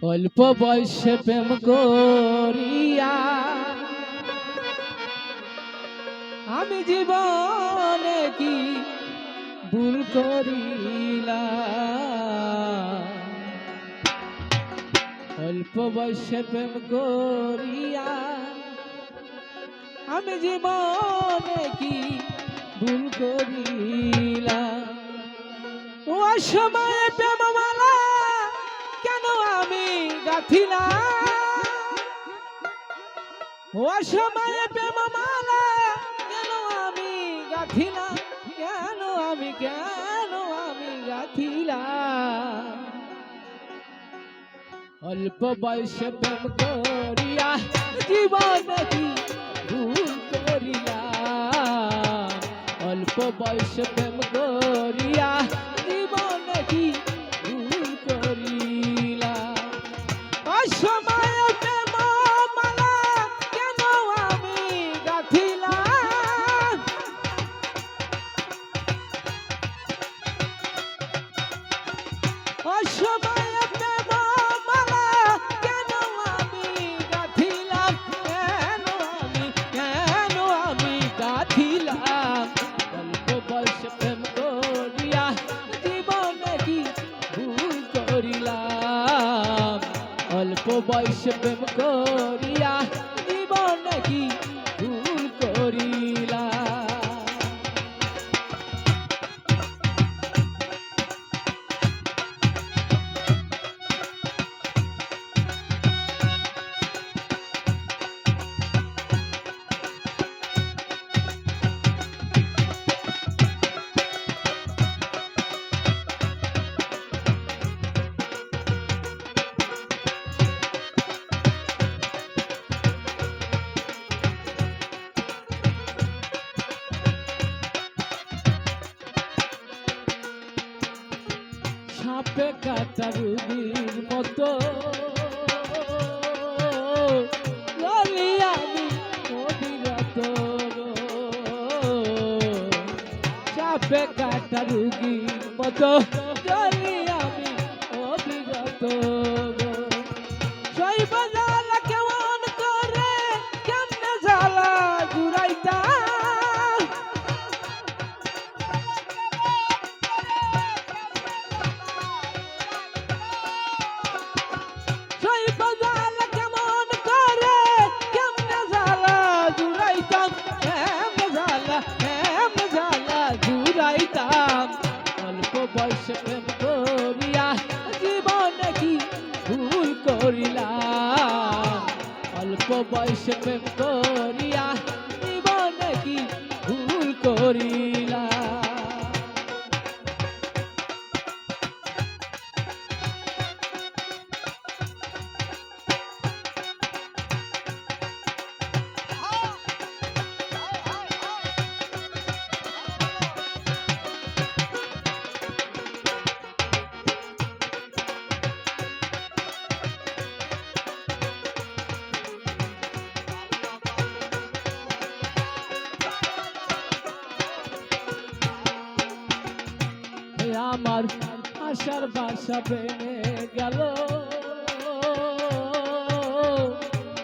অল্প বয়সে প্রেম করিয়া আমি জীবনে কি ভুল করিলাম। অল্প বয়সে প্রেম করিয়া আমি জীবনে কি ভুল করিলাম। ও সময় প্রেমমালা কেন আমি গাঁথিলাম। ও সময় প্রেমমালা কেন আমি গাঁথিলাম। কেন আমি গাঁথিলাম। অল্প বয়সে প্রেম করিয়া জীবনে কি ভুল করিলাম। অল্প বয়সে প্রেম করিয়া জীবনে কি ভুল করিলাম। অসময়ে প্রেমমালা কেন আমি গাঁথিলাম। অসময়ে প্রেমমালা কেন আমি গাঁথিলাম। কেন আমি গাঁথিলাম। অল্প বয়সে প্রেম করিয়া জীবনে কি ভুল করিলাম। অল্প বয়সে প্রেম করিয়া জীবনে কি ভুল করিলাম। সাপে কাটা রুগীর মতো ললি আমি অবিরত। সাপে কাটা রুগীর মতো ললি আমি অবিরত। শৈব জ্বালা কেমন করে কেমনে জ্বালা জুড়াইতা। অল্প বয়সে প্রেম করিয়া জীবনে কি ভুল করিলাম। অল্প বয়সে প্রেম করিয়া জীবনে কি ভুল করিলাম। আমার আশার বাসা ভেঙে গেল।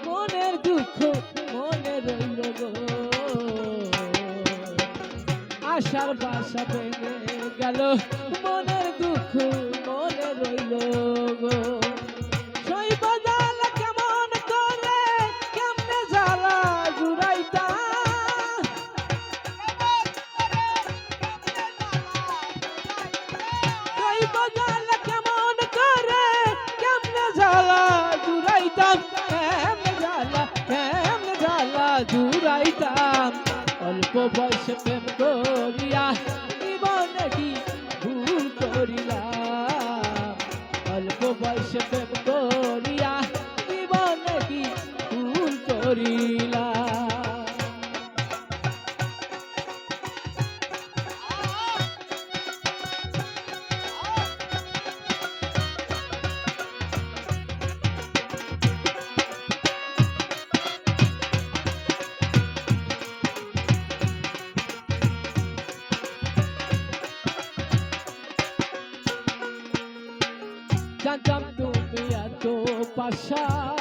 মনের দুঃখ মনে রইল গো। আশার বাসা ভেঙে গেল। মনের দুঃখ মনে রইল গো। শৈব জ্বালা কেমন করে কেমনে জ্বালা জুড়াইতা। কেমন করে কেমনে জ্বালা জুড়াইতাম। কেমনে জ্বালা জুড়াইতাম। অল্প বয়সে প্রেম করিয়া জীবনে কি ভুল করিলাম। অল্প বয়সে প্রেম করিয়া জীবনে কি ভুল করিলাম। জানতাম তুমি এত পাশান,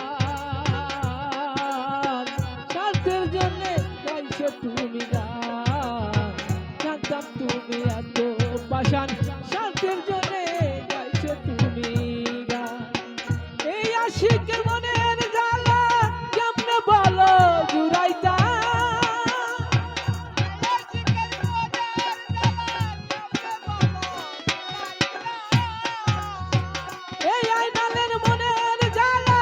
স্বার্থের জন্য গাইছো তুমি গান। জানতাম তুমি এত পাশান, স্বার্থের জন্য গাইছো তুমি গান। এই আশিকের মনের জ্বালা কেমনে বলো জুড়াইতা। এই আইনালের মনের জ্বালা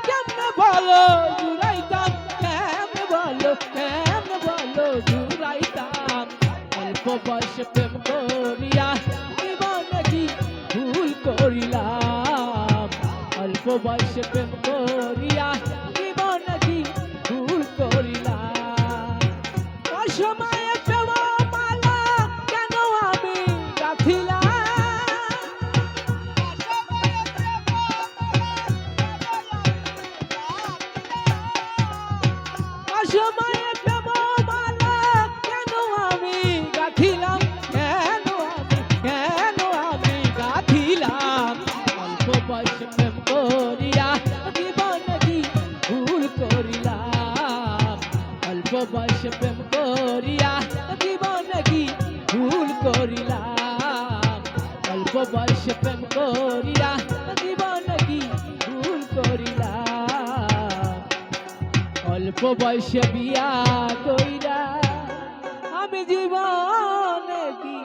কেমনে বলো জুড়াইতাম, কেমনে বলো জুড়াইতাম। অল্প বয়সে প্রেম করিয়া জীবনে কি ভুল করিলাম। অল্প বয়সে প্রেম করিয়া জীবনে কি ভুল করিলাম। অসময়ে প্রেম মালা কেন আমি গাঁথিলাম। অসময়ে প্রেম মালা কেন আমি গাঁথিলাম, কেন আমি গাঁথিলাম। অল্প বয়সে প্রেম করিয়া জীবনে কি ভুল করিলাম। অল্প বয়সে প্রেম করিয়া জীবনে কি ভুল করিলাম। অল্প বয়সে প্রেম করিয়া জীবনে কি ভুল করিলাম। অল্প বয়সে বিয়া কইরা আমি জীবনে কি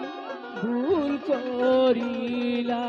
ভুল করিলাম।